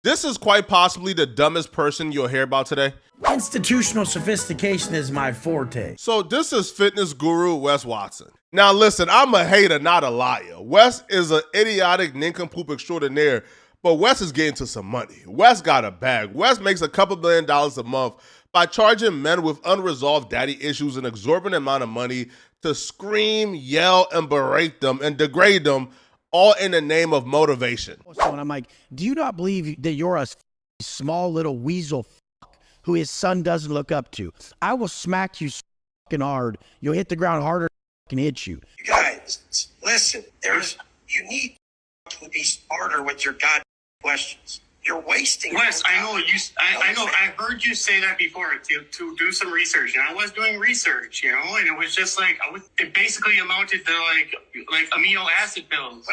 This is quite possibly the dumbest person you'll hear about today. Institutional sophistication is my forte. So this is fitness guru Wes Watson. Now listen, I'm a hater, not a liar. Wes is an idiotic nincompoop extraordinaire, but Wes is getting to some money. Wes got a bag. Wes makes a couple $1 million a month by charging men with unresolved daddy issues an exorbitant amount of money to scream, yell, and berate them and degrade them, all in the name of motivation. And I'm like, do you not believe that you're a small little weasel who his son doesn't look up to? I will smack you fucking hard. You'll hit the ground harder than hit you. You guys, listen, you need to be smarter with your goddamn questions. You're wasting. Wes, I know you. I know. I heard you say that before to do some research, and I was doing research, and it was just like it basically amounted to like amino acid pills.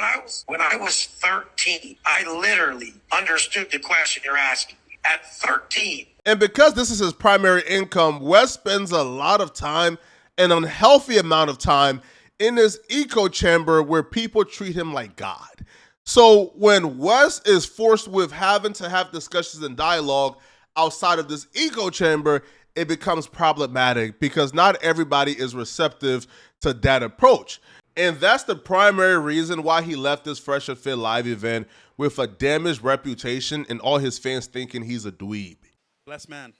When I was 13, I literally understood the question you're asking. At 13. And because this is his primary income, Wes spends a lot of time, an unhealthy amount of time, in this echo chamber where people treat him like God. So when Wes is forced with having to have discussions and dialogue outside of this echo chamber, it becomes problematic because not everybody is receptive to that approach. And that's the primary reason why he left this FreshandFit Live event with a damaged reputation and all his fans thinking he's a dweeb. Blessed man.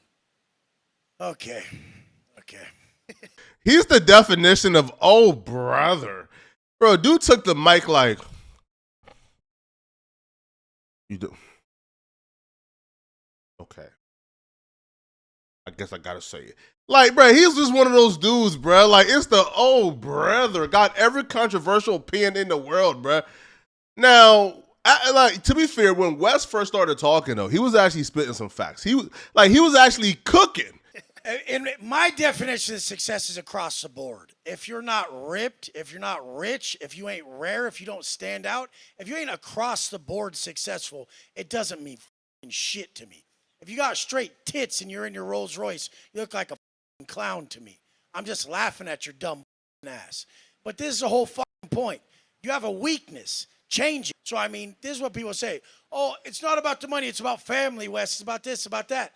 Okay. He's the definition of, oh, brother. Bro, dude took the mic like, you do. Okay. I guess I gotta say it. Like, bro, he's just one of those dudes, bro. Like, it's the, oh, brother. Got every controversial opinion in the world, bro. Now, to be fair, when Wes first started talking, though, he was actually spitting some facts. He was actually cooking. And my definition of success is across the board. If you're not ripped, if you're not rich, if you ain't rare, if you don't stand out, if you ain't across the board successful, it doesn't mean shit to me. If you got straight tits and you're in your Rolls Royce, you look like a clown to me. I'm just laughing at your dumb ass. But this is the whole point. You have a weakness. Change it. So, I mean, this is what people say. Oh, it's not about the money. It's about family, Wes. It's about this, about that.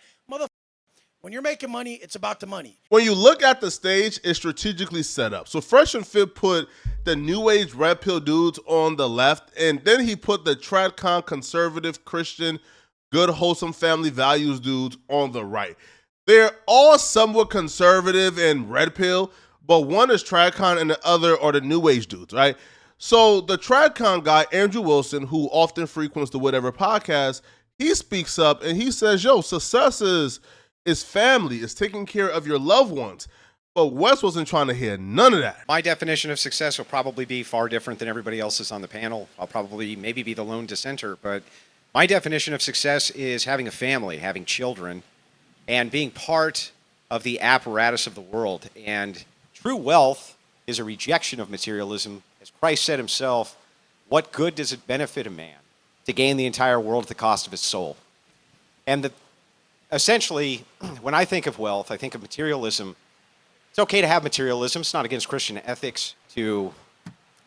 When you're making money, it's about the money. When you look at the stage, it's strategically set up. So Fresh and Fit put the new age red pill dudes on the left, and then he put the TradCon conservative Christian, good wholesome family values dudes on the right. They're all somewhat conservative and red pill, but one is TradCon and the other are the new age dudes, right? So the TradCon guy, Andrew Wilson, who often frequents the Whatever podcast, he speaks up and he says, yo, success is family, is taking care of your loved ones. But Wes wasn't trying to hear none of that. My definition of success will probably be far different than everybody else's on the panel. I'll probably maybe be the lone dissenter, but my definition of success is having a family, having children, and being part of the apparatus of the world. And true wealth is a rejection of materialism. As Christ said himself, what good does it benefit a man to gain the entire world at the cost of his soul? And essentially, when I think of wealth, I think of materialism. It's okay to have materialism. It's not against Christian ethics to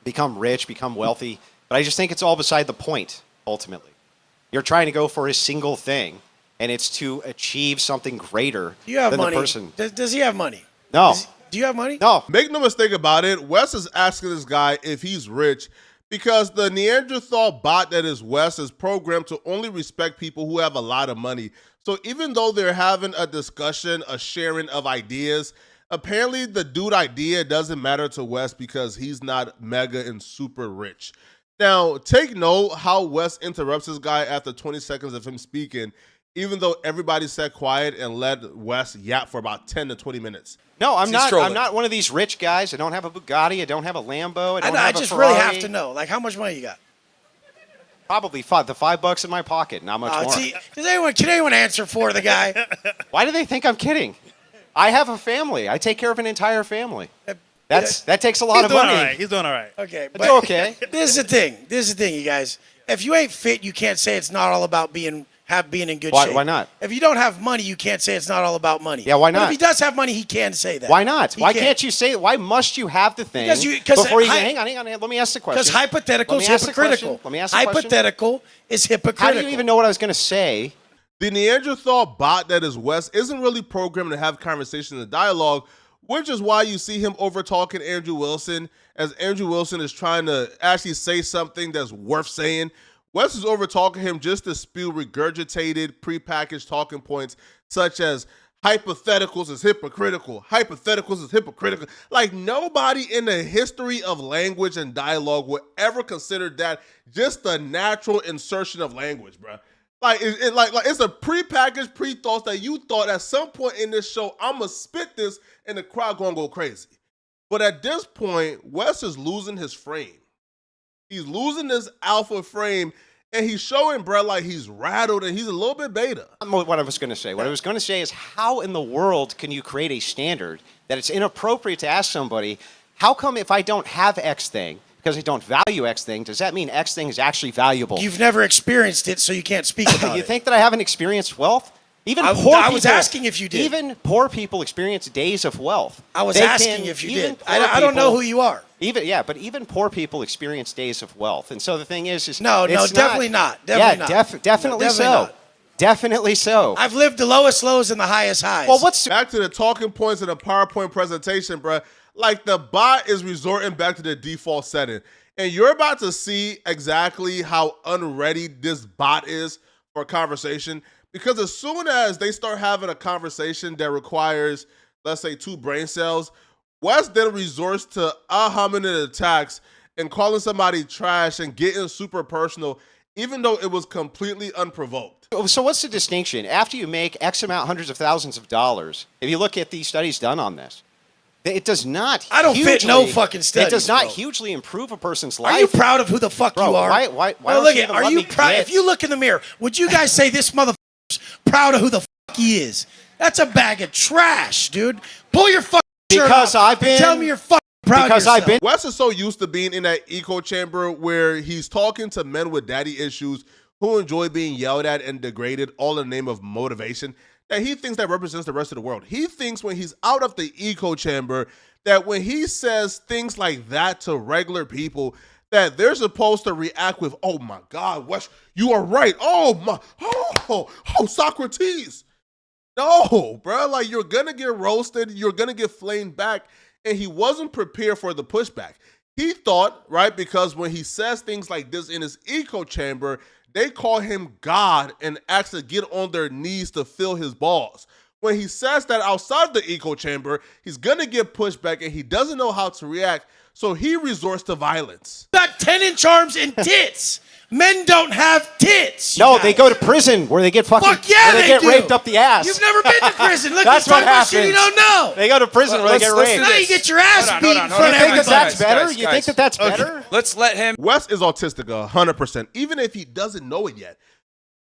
become rich, become wealthy. But I just think it's all beside the point, ultimately. You're trying to go for a single thing, and it's to achieve something greater than money? the person. Does he have money? No. Do you have money? No. Make no mistake about it, Wes is asking this guy if he's rich because the Neanderthal bot that is Wes is programmed to only respect people who have a lot of money. So even though they're having a discussion, a sharing of ideas, apparently the dude idea doesn't matter to Wes because he's not mega and super rich. Now, take note how Wes interrupts this guy after 20 seconds of him speaking, even though everybody sat quiet and let Wes yap for about 10 to 20 minutes. No, I'm not one of these rich guys. I don't have a Bugatti. I don't have a Lambo. I just really have to know, like, how much money you got? Probably $5 in my pocket, not much more. Can anyone answer for the guy? Why do they think I'm kidding? I have a family. I take care of an entire family. That takes a lot of money. He's doing all right. Okay, it's okay. This is the thing, you guys. If you ain't fit, you can't say it's not all about being in good Why- shape. why not? If you don't have money, you can't say it's not all about money. Yeah, why But not? if he does have money, he can say that. Why not? He Why can't you say? Why must you have the thing before you? Hang on. Let me ask the question. Because hypothetical is hypocritical. Let me ask the question. Hypothetical is hypocritical. How do you even know what I was going to say? The Neanderthal bot that is Wes isn't really programmed to have conversation and dialogue, which is why you see him over talking Andrew Wilson as Andrew Wilson is trying to actually say something that's worth saying. Wes is over talking him just to spew regurgitated, prepackaged talking points such as hypotheticals is hypocritical. Hypotheticals is hypocritical. Like nobody in the history of language and dialogue would ever consider that just the natural insertion of language, bro. Like it's a prepackaged pre-thoughts that you thought at some point in this show, I'ma spit this and the crowd gonna go crazy. But at this point, Wes is losing his frame. He's losing this alpha frame, and he's showing, bro, like he's rattled and he's a little bit beta. What I was going to say. What I was going to say is, how in the world can you create a standard that it's inappropriate to ask somebody, how come if I don't have X thing, because I don't value X thing, does that mean X thing is actually valuable? You've never experienced it, so you can't speak about You it. think that I haven't experienced wealth? Even I was asking if you did. Even poor people experience days of wealth. I was They asking can- if you even did. poor I don't know people- who you are. But even poor people experience days of wealth. And so the thing is No, it's definitely not. Definitely not. Definitely No, so. definitely not. Definitely so. I've lived the lowest lows and the highest highs. Well, what's Back to the talking points in the PowerPoint presentation, bro. Like the bot is resorting back to the default setting. And you're about to see exactly how unready this bot is for conversation. Because as soon as they start having a conversation that requires, let's say, 2 brain cells, Wes then resorts to a hominid attacks and calling somebody trash and getting super personal, even though it was completely unprovoked. So what's the distinction? After you make X amount, hundreds of thousands of dollars, if you look at these studies done on this, it does not I don't fit no fucking studies, It does not bro. hugely improve a person's life. Are you proud of who the fuck Bro, you are? why Well, don't look you at. even Are let you me proud? get- If you look in the mirror, would you guys say this motherfucker's proud of who the fuck he is? That's a bag of trash, dude. Pull your fucking shirt Because off I've and been- tell me you're fucking proud because of I've yourself. been- Wes is so used to being in that echo chamber where he's talking to men with daddy issues who enjoy being yelled at and degraded all in the name of motivation that he thinks that represents the rest of the world. He thinks when he's out of the echo chamber that when he says things like that to regular people that they're supposed to react with, oh my God, Wes, you are right. Oh, Socrates. No, bro, like you're gonna get roasted, you're gonna get flamed back, and he wasn't prepared for the pushback. He thought, right, because when he says things like this in his echo chamber, they call him God and actually get on their knees to fill his balls. When he says that outside the echo chamber, he's gonna get pushed back and he doesn't know how to react, so he resorts to violence. Got 10-inch arms and tits. Men don't have tits. you No, guys. they go to prison where they get fucking Fuck yeah, where they get do. raped up the ass. You've never been to prison. Look, That's he's talking what about shit you happens. don't know. They go to prison where they get let's raped. do Now you this. get your ass Hold beat on, in hold front on, of You think that everybody. that's better? Guys, You think that that's better? Let's let him. Wes is autistic 100%, even if he doesn't know it yet.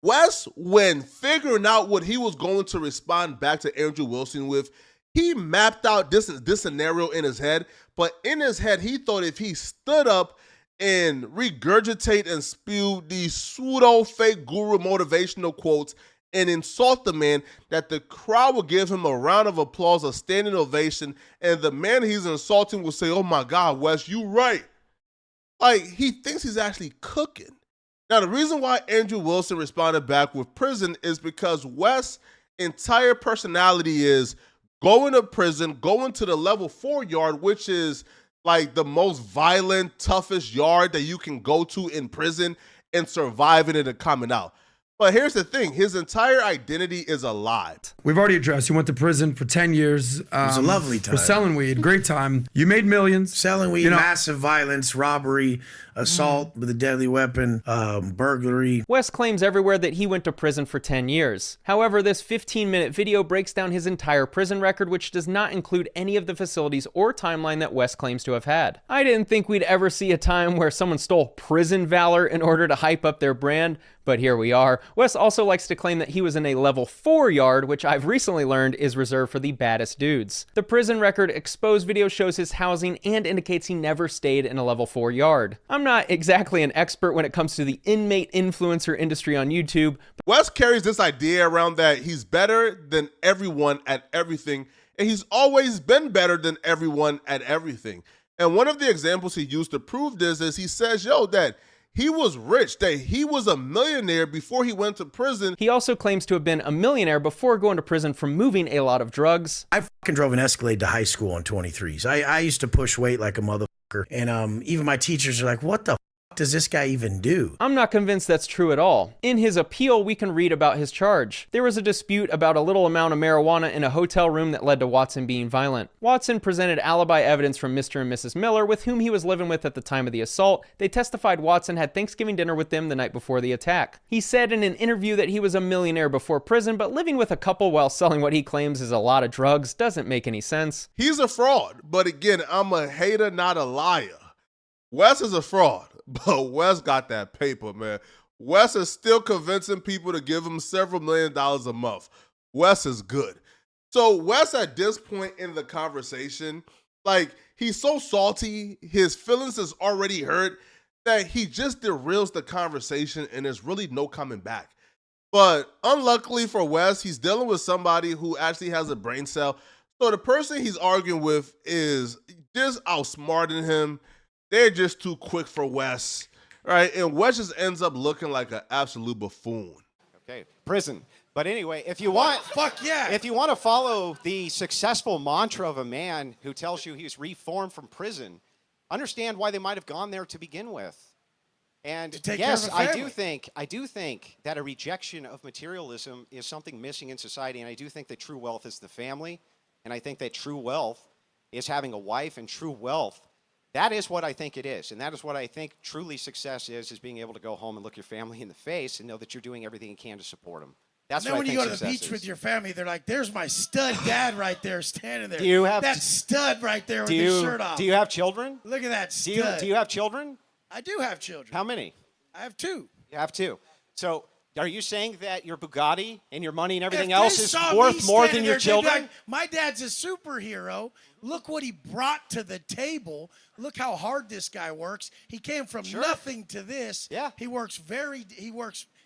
Wes, when figuring out what he was going to respond back to Andrew Wilson with, he mapped out this scenario in his head, but in his head, he thought if he stood up and regurgitate and spew these pseudo-fake guru motivational quotes and insult the man, that the crowd will give him a round of applause, a standing ovation, and the man he's insulting will say, oh my God, Wes, you right. Like, he thinks he's actually cooking. Now, the reason why Andrew Wilson responded back with prison is because Wes' entire personality is going to prison, going to the level 4 yard, which is like the most violent, toughest yard that you can go to in prison and surviving it and coming out. But here's the thing, his entire identity is a lie. We've already addressed. You went to prison for 10 years. It was a lovely time. For selling weed. Great time. You made millions. Selling weed, You know- massive violence, robbery, assault with a deadly weapon, burglary. Wes claims everywhere that he went to prison for 10 years. However, this 15-minute video breaks down his entire prison record, which does not include any of the facilities or timeline that Wes claims to have had. I didn't think we'd ever see a time where someone stole prison valor in order to hype up their brand, But here we are. Wes also likes to claim that he was in a level 4 yard, which I've recently learned is reserved for the baddest dudes. The prison record exposed video shows his housing and indicates he never stayed in a level 4 yard. I'm not exactly an expert when it comes to the inmate influencer industry on YouTube. Wes carries this idea around that he's better than everyone at everything, and he's always been better than everyone at everything. And one of the examples he used to prove this is he says, that he was rich, that he was a millionaire before he went to prison. He also claims to have been a millionaire before going to prison for moving a lot of drugs. I fucking drove an Escalade to high school on 23s. I used to push weight like a motherfucker. And even my teachers are like, what the fuck does this guy even do? I'm not convinced that's true at all. In his appeal, we can read about his charge. There was a dispute about a little amount of marijuana in a hotel room that led to Watson being violent. Watson presented alibi evidence from Mr. and Mrs. Miller, with whom he was living with at the time of the assault. They testified Watson had Thanksgiving dinner with them the night before the attack. He said in an interview that he was a millionaire before prison, but living with a couple while selling what he claims is a lot of drugs doesn't make any sense. He's a fraud, but again, I'm a hater, not a liar. Wes is a fraud, but Wes got that paper, man. Wes is still convincing people to give him several $1 million a month. Wes is good. So Wes, at this point in the conversation, he's so salty, his feelings is already hurt, that he just derails the conversation and there's really no coming back. But unluckily for Wes, he's dealing with somebody who actually has a brain cell. So the person he's arguing with is just outsmarting him. They're just too quick for Wes, right? And Wes just ends up looking like an absolute buffoon. Okay, prison. But anyway, if you want, if you want to follow the successful mantra of a man who tells you he's reformed from prison, understand why they might have gone there to begin with. And yes, I do think that a rejection of materialism is something missing in society, and I do think that true wealth is the family, and I think that true wealth is having a wife, and true wealth, that is what I think it is, and that is what I think truly success is being able to go home and look your family in the face and know that you're doing everything you can to support them. That's and then what when I you think go to the beach is. with your family, they're like, there's my stud dad right there standing there. Do you have that stud right there with his shirt off? Do you have children? Look at that stud. Do you have children? I do have children. How many? I have 2. You have 2. So are you saying that your Bugatti and your money and everything If else they is saw worth me more standing than your there, they'd be children? like, my dad's a superhero. Look what he brought to the table. Look how hard this guy works. He came from nothing to this. Yeah.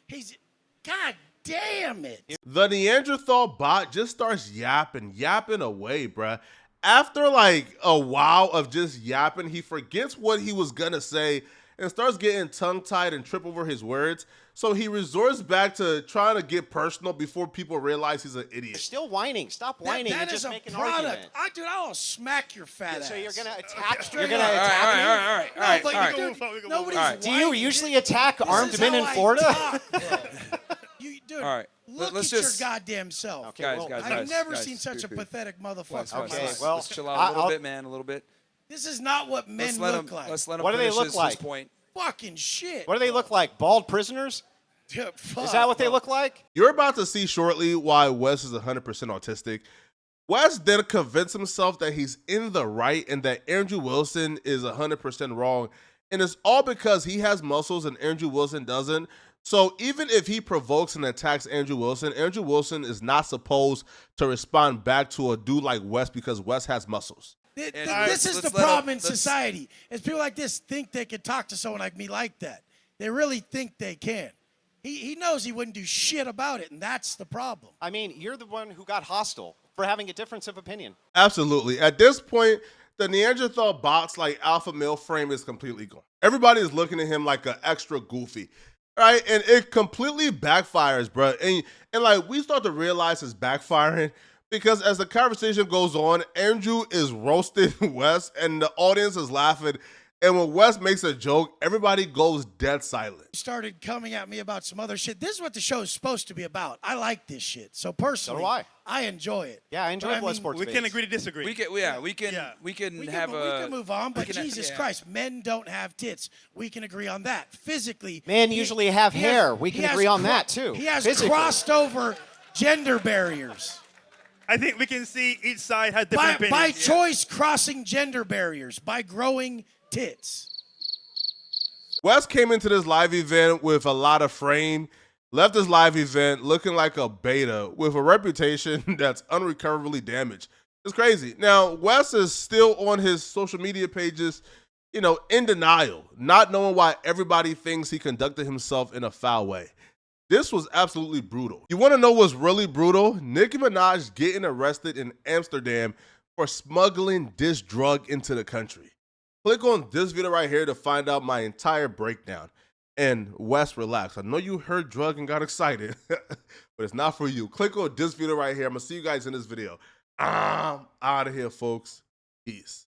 He's, God damn it. The Neanderthal bot just starts yapping away, bruh. After a while of just yapping, he forgets what he was gonna say and starts getting tongue-tied and trip over his words. So he resorts back to trying to get personal before people realize he's an idiot. You're still whining. Stop whining That and is just a make an product. argument. I'll smack your fat ass. So you're gonna attack. Straight You're gonna up. attack me. All right. Nobody's Do you usually attack armed men in Florida? Dude, All right. look Let's at just your goddamn self. Okay, guys, well, guys, I've never guys, seen such a pathetic motherfucker. Wes, in my Okay, life. well, let's chill out a little bit, man. A little bit. This is not what men Let's let look him. like. Let's let him What do they finish look his like? point. Fucking shit. What do they look like? Bald prisoners? Dude, fuck, Is that what they bro. look like? You're about to see shortly why Wes is 100% autistic. Wes then convinced himself that he's in the right and that Andrew Wilson is 100% wrong. And it's all because he has muscles and Andrew Wilson doesn't. So even if he provokes and attacks Andrew Wilson is not supposed to respond back to a dude like Wes because Wes has muscles. This is the problem in society. Is people like this think they can talk to someone like me like that. They really think they can. He knows he wouldn't do shit about it, and that's the problem. I mean, you're the one who got hostile for having a difference of opinion. Absolutely. At this point, the Neanderthal bot's alpha male frame is completely gone. Everybody is looking at him like an extra goofy. Right, and it completely backfires, bro. And we start to realize it's backfiring because as the conversation goes on, Andrew is roasting Wes, and the audience is laughing. And when Wes makes a joke, everybody goes dead silent. Started coming at me about some other shit. This is what the show is supposed to be about. I like this shit. So personally, So do I. enjoy it. Yeah, I enjoy blood sports. We can agree to disagree. We can We can move on, but Jesus Christ, men don't have tits. We can agree on that. Physically, Men usually have hair. We can agree on that, too. He has Physically. crossed over gender barriers. I think we can see each side has different By opinions. choice, crossing gender barriers, by growing tits. Wes came into this live event with a lot of frame, left this live event looking like a beta with a reputation that's unrecoverably damaged. It's crazy. Now, Wes is still on his social media pages, you know, in denial, not knowing why everybody thinks he conducted himself in a foul way. This was absolutely brutal. You want to know what's really brutal? Nicki Minaj getting arrested in Amsterdam for smuggling this drug into the country. Click on this video right here to find out my entire breakdown. And Wes, relax. I know you heard drug and got excited, but it's not for you. Click on this video right here. I'm going to see you guys in this video. I'm out of here, folks. Peace.